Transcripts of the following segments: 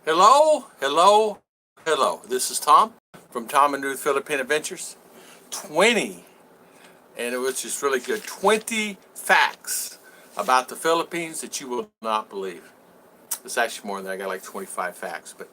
Hello, hello, hello. This is Tom from Tom and Ruth Philippine Adventures. 20, and it was just really good. 20 facts about the Philippines that you will not believe. It's actually more than that. I got like 25 facts, but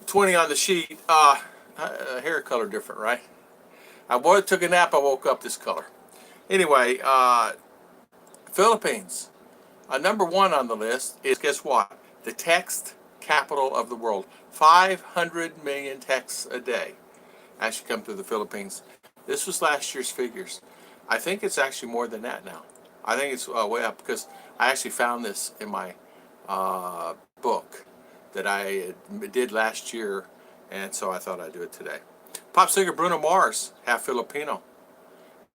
20 on the sheet. Hair color different, right? Took a nap. I woke up this color. Anyway, Philippines. Number one on the list is, guess what? The text capital of the world. 500 million texts a day actually come through the Philippines. This was last year's figures. I think it's actually more than that now. I think it's way up because I actually found this in my book that I did last year, and so I thought I'd do it today. Pop singer Bruno Mars, half Filipino,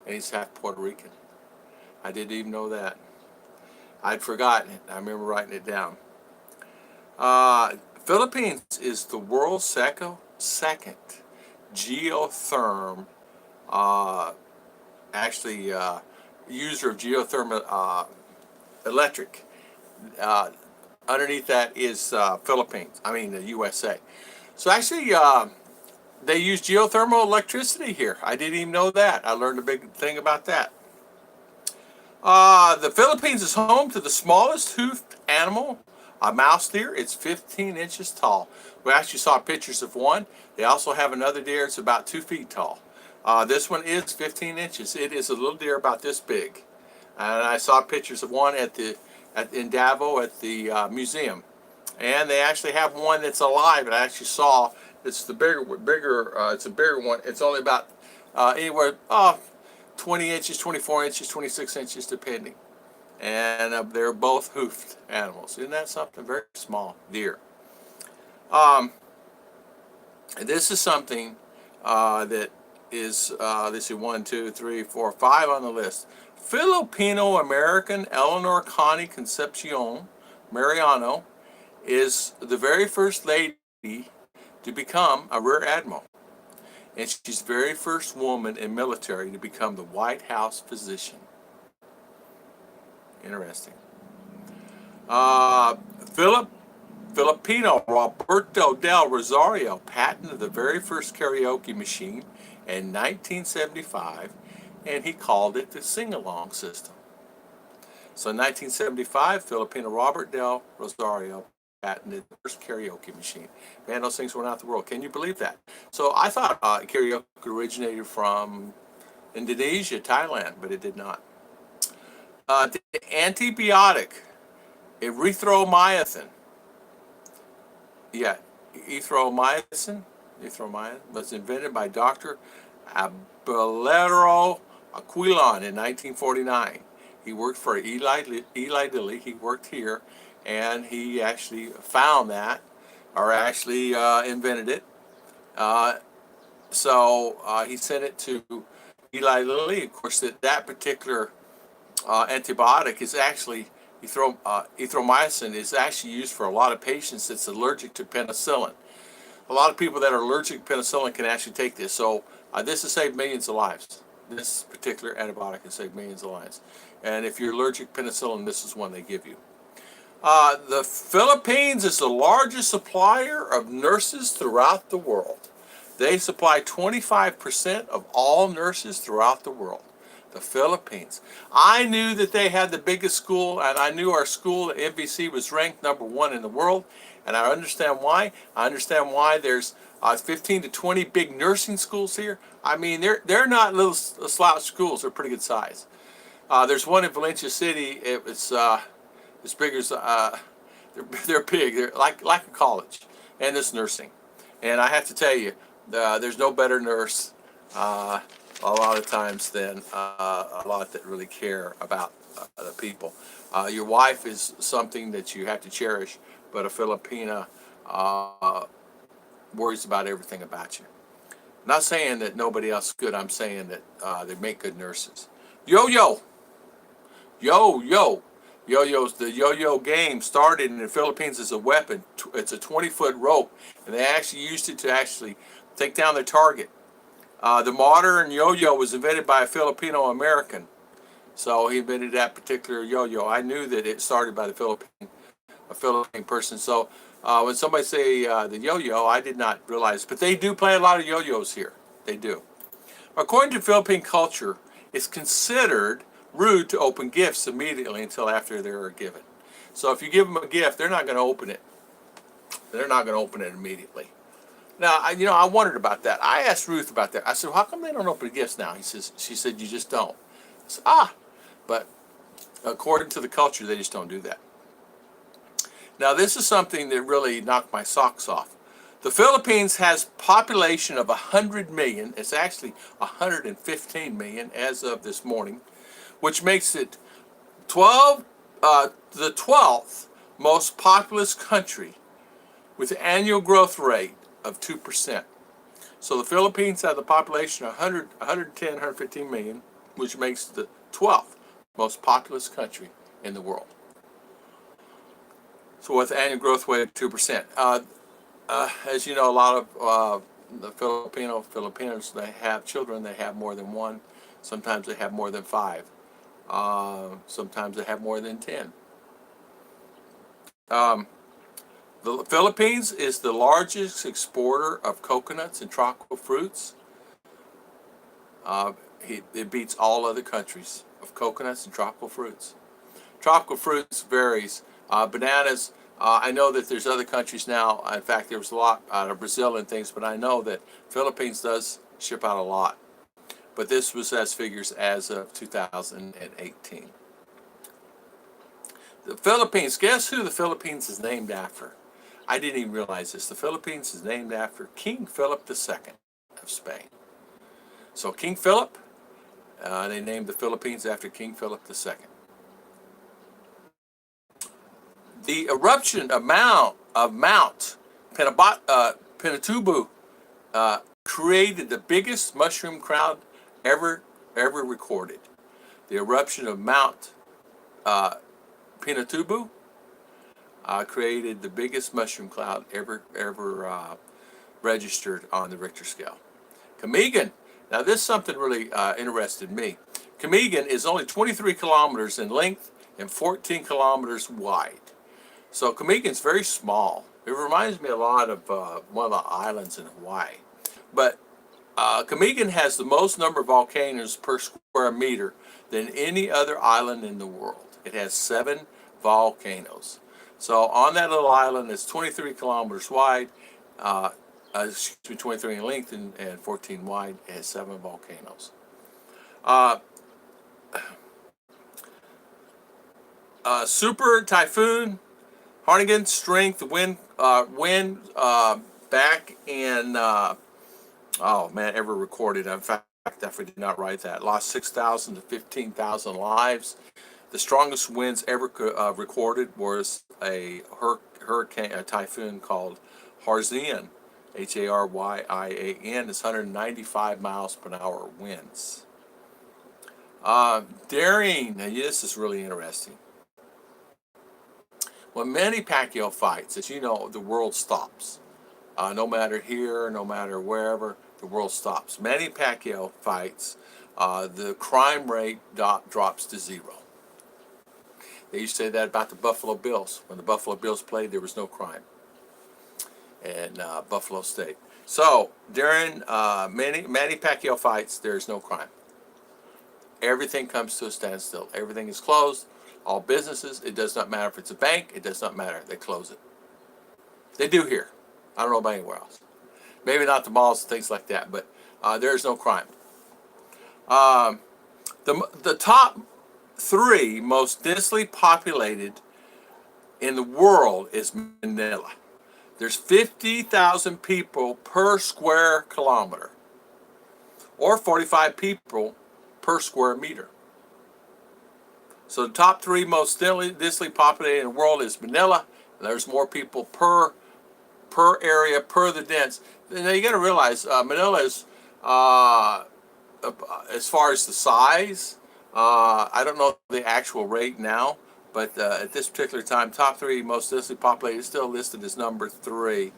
and he's half Puerto Rican. I didn't even know that. I'd forgotten it. I remember writing it down. Philippines is the world's second geothermal, user of geothermal electric. Underneath that is Philippines. I mean the USA. So actually, they use geothermal electricity here. I didn't even know that. I learned a big thing about that. The Philippines is home to the smallest hoofed animal, a mouse deer. It's 15 inches tall. We actually saw pictures of one. They also have another deer. It's about 2 feet tall. This one is 15 inches. It is a little deer about this big. And I saw pictures of one in Davao at the museum. And they actually have one that's alive that I actually saw. It's the bigger. It's a bigger one. It's only about anywhere 20 inches, 24 inches, 26 inches, depending. And they're both hoofed animals. Isn't that something? Very small deer. This is something that is, let's see, 1, 2, 3, 4, 5 on the list. Filipino-American Eleanor Connie Concepcion Mariano is the very first lady to become a rear admiral. And she's the very first woman in military to become the White House physician. Interesting. Filipino Roberto del Rosario patented the very first karaoke machine in 1975, and he called it the sing-along system. So in 1975, Filipino Robert del Rosario patented the first karaoke machine. Man, those things went out the world. Can you believe that? So I thought karaoke originated from Indonesia, Thailand, but it did not. The antibiotic, erythromycin. Yeah, erythromycin was invented by Dr. Abelero Aquilon in 1949. He worked for Eli Lilly. He worked here, and he actually found that, or actually invented it. So he sent it to Eli Lilly. Of course, that particular antibiotic is actually erythromycin is actually used for a lot of patients that's allergic to penicillin. A lot of people that are allergic to penicillin can actually take this. So this has saved millions of lives. This particular antibiotic has saved millions of lives. And if you're allergic to penicillin, this is one they give you. The Philippines is the largest supplier of nurses throughout the world. They supply 25% of all nurses throughout the world. The Philippines. I knew that they had the biggest school, and I knew our school at MVC was ranked #1 in the world, and I understand why. I understand why there's 15 to 20 big nursing schools here. I mean, they're not little slouch schools. They're pretty good size. There's one in Valencia City. It's as big as they're big. They're like a college, and it's nursing. And I have to tell you, there's no better nurse a lot of times than a lot that really care about the people. Your wife is something that you have to cherish, but a Filipina worries about everything about you. I'm not saying that nobody else is good. I'm saying that they make good nurses. Yo-yo. Yo-yos. The yo-yo game started in the Philippines as a weapon. It's a 20-foot rope, and they actually used it to actually take down their target. The modern yo-yo was invented by a Filipino American. So he invented that particular yo-yo. I knew that it started by a Philippine person. So When somebody say the yo-yo, I did not realize, but they do play a lot of yo-yos here. They do. According to Philippine culture, it's considered rude to open gifts immediately until after they are given. So if you give them a gift, they're not going to open it. They're not going to open it immediately. Now, I wondered about that. I asked Ruth about that. I said, well, how come they don't open gifts now? She said, you just don't. I said, but according to the culture, they just don't do that. Now, this is something that really knocked my socks off. The Philippines has population of 100 million. It's actually 115 million as of this morning, which makes it the 12th most populous country with an annual growth rate of 2%. So the Philippines have the population of 110, 115 million, which makes the 12th most populous country in the world. So with an annual growth rate of 2%. As you know, a lot of the Filipinos, they have children, they have more than one. Sometimes they have more than 5. Sometimes they have more than 10. The Philippines is the largest exporter of coconuts and tropical fruits. It beats all other countries of coconuts and tropical fruits. Tropical fruits varies. Bananas, I know that there's other countries now. In fact, there was a lot out of Brazil and things, but I know that Philippines does ship out a lot. But this was as figures as of 2018. The Philippines, guess who the Philippines is named after? I didn't even realize this. The Philippines is named after King Philip II of Spain. So King Philip, they named the Philippines after King Philip II. The eruption of Mount Pinatubo created the biggest mushroom cloud ever recorded. The eruption of Mount Pinatubo created the biggest mushroom cloud ever registered on the Richter scale. Camiguin. Now this is something really interested me. Camiguin is only 23 kilometers in length and 14 kilometers wide. So Camiguin's very small. It reminds me a lot of one of the islands in Hawaii. But Camiguin has the most number of volcanoes per square meter than any other island in the world. It has 7 volcanoes. So on that little island, it's 23 kilometers wide, 23 in length and 14 wide. It has 7 volcanoes. Super Typhoon Harnigan strength wind back in ever recorded. In fact, I did not write that. Lost 6,000 to 15,000 lives. The strongest winds ever recorded was a typhoon called Harzian, Haryian. It's 195 miles per hour winds. Daring. Now, this is really interesting. When Manny Pacquiao fights, as you know, the world stops. No matter here, no matter wherever, the world stops. Manny Pacquiao fights, the crime rate drops to 0. They used to say that about the Buffalo Bills. When the Buffalo Bills played, there was no crime in Buffalo State. So during Manny Pacquiao fights, there's no crime. Everything comes to a standstill. Everything is closed. All businesses, it does not matter if it's a bank, it does not matter. They close it. They do here. I don't know about anywhere else. Maybe not the malls and things like that, but there is no crime. The top 3 most densely populated in the world is Manila. There's 50,000 people per square kilometer, or 45 people per square meter. So the top 3 most densely populated in the world is Manila. There's more people per area, per the dense. Now you got to realize Manila is, as far as the size, I don't know the actual rate now, but at this particular time, top 3 most densely populated is still listed as number 3.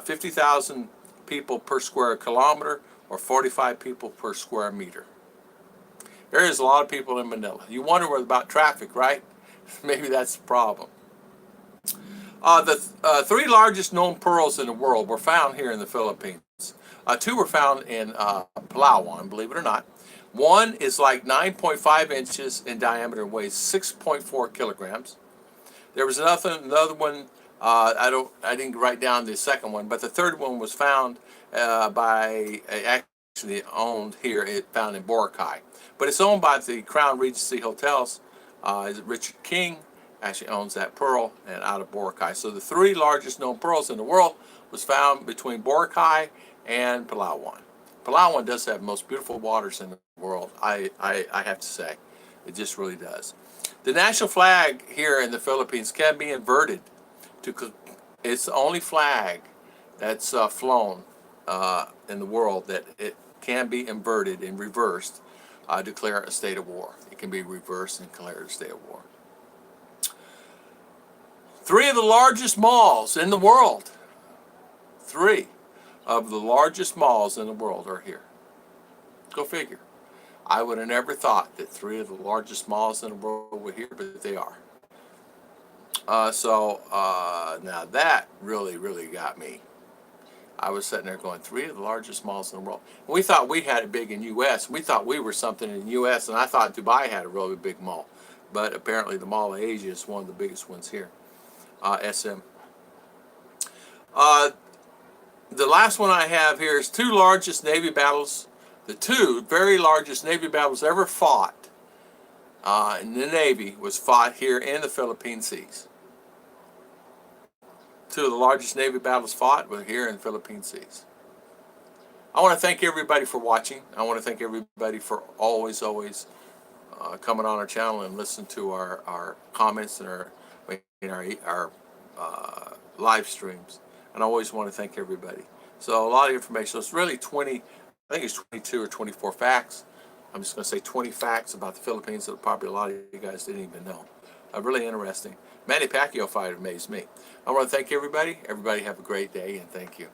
50,000 people per square kilometer, or 45 people per square meter. There is a lot of people in Manila. You wonder about traffic, right? Maybe that's the problem. The three largest known pearls in the world were found here in the Philippines. Two were found in Palawan, believe it or not. One is like 9.5 inches in diameter and weighs 6.4 kilograms. There was another one. I didn't write down the second one, but the third one was found by actually owned here. It found in Boracay, but it's owned by the Crown Regency Hotels. Is it Richard King? Actually owns that pearl and out of Boracay. So the three largest known pearls in the world was found between Boracay and Palawan. Palawan does have the most beautiful waters in the world. I have to say, it just really does. The national flag here in the Philippines can be inverted. It's the only flag that's flown in the world that it can be inverted and reversed, declare a state of war. It can be reversed and declare a state of war. Three of the largest malls in the world. Three of the largest malls in the world are here. Go figure. I would have never thought that three of the largest malls in the world were here, but they are. Now that really got me. I was sitting there going, three of the largest malls in the world. We thought we had it big in U.S. We thought we were something in the U.S., and I thought Dubai had a really big mall. But apparently the Mall of Asia is one of the biggest ones here. SM. The last one I have here is two largest Navy battles. The two very largest Navy battles ever fought in the Navy was fought here in the Philippine seas. Two of the largest Navy battles fought were here in the Philippine seas. I want to thank everybody for watching. I want to thank everybody for always coming on our channel and listening to our comments and our live streams. And I always want to thank everybody. So a lot of information. So it's really 20, I think it's 22 or 24 facts. I'm just going to say 20 facts about the Philippines that probably a lot of you guys didn't even know. Really interesting. Manny Pacquiao fight amazed me. I want to thank everybody. Everybody have a great day, and thank you.